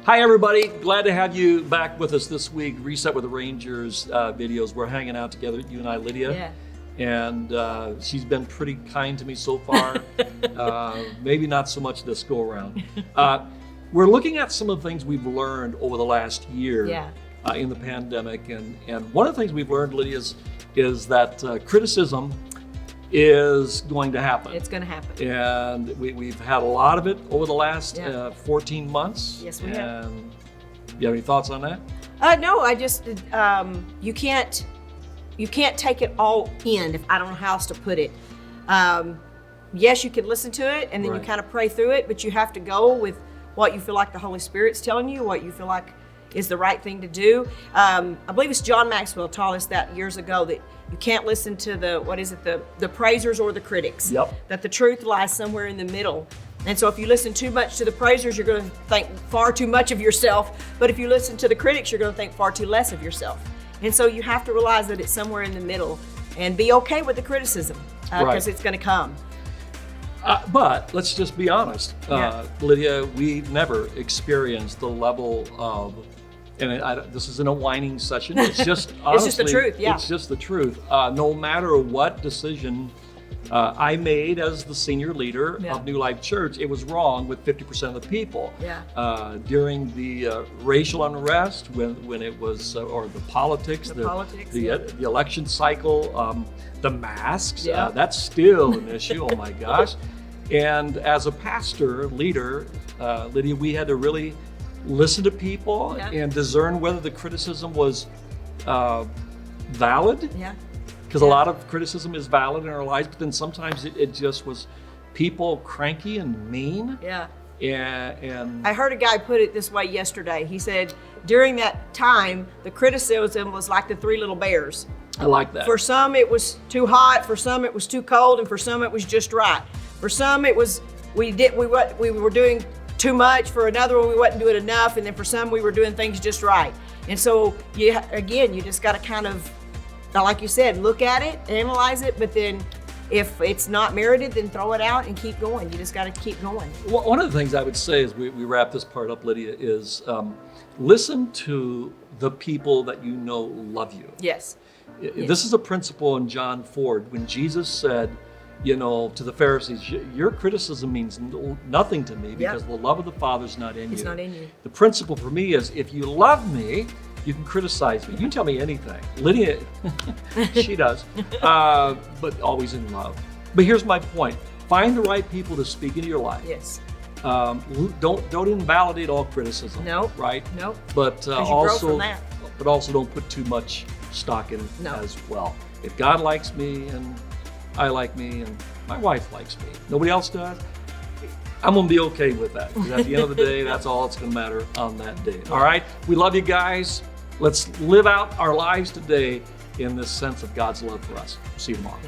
Hi everybody, glad to have you back with us this week. Reset with the Rangers videos. We're hanging out together, you and I, Lydia. Yeah. And she's been pretty kind to me so far. Maybe not so much this go around. We're looking at some of the things we've learned over the last year in the pandemic. And one of the things we've learned, Lydia, is that criticism is going to happen. It's going to happen. And we've had a lot of it over the last 14 months. Yes, we have. And you have any thoughts on that? No, I just, you can't take it all in, if I don't know how else to put it. Yes, you can listen to it and then you kind of pray through it, but you have to go with what you feel like the Holy Spirit's telling you, what you feel like is the right thing to do. I believe it's John Maxwell taught us that years ago, that you can't listen to the praisers or the critics. Yep. That the truth lies somewhere in the middle. And so if you listen too much to the praisers, you're going to think far too much of yourself. But if you listen to the critics, you're going to think far too less of yourself. And so you have to realize that it's somewhere in the middle and be okay with the criticism because it's going to come. But let's just be honest, Lydia, we've never experienced the level of, and this isn't a whining session, it's just honestly, it's just the truth, It's just the truth. No matter what decision I made as the senior leader of New Life Church, it was wrong with 50% of the people. During the racial unrest, when it was, or the politics, the election cycle, the masks, that's still an issue, oh my gosh. And as a pastor, leader, Lydia, we had to really listen to people and discern whether the criticism was valid. Because a lot of criticism is valid in our lives, but then sometimes it just was people cranky and mean. And I heard a guy put it this way yesterday. He said, during that time, the criticism was like the three little bears. I like that. For some, it was too hot. For some, it was too cold. And for some, it was just right. For some, it was we were doing too much. For another one, we wasn't doing enough. And then for some, we were doing things just right. And so, you just got to kind of, like you said, look at it, analyze it, but then if it's not merited, then throw it out and keep going. You just got to keep going. Well, one of the things I would say as we wrap this part up, Lydia, is listen to the people that you know love you. Yes. This is a principle in John 4 when Jesus said, to the Pharisees, your criticism means nothing to me because the love of the Father is not in you. It's not in you. The principle for me is if you love me, you can criticize me. You can tell me anything. Lydia, she does, but always in love. But here's my point. Find the right people to speak into your life. Yes. Don't invalidate all criticism. No. Right? No. But also don't put too much stock in it as well. If God likes me and I like me and my wife likes me, nobody else does, I'm going to be okay with that. Because at the end of the day, that's all that's going to matter on that day. All right? We love you guys. Let's live out our lives today in this sense of God's love for us. See you tomorrow.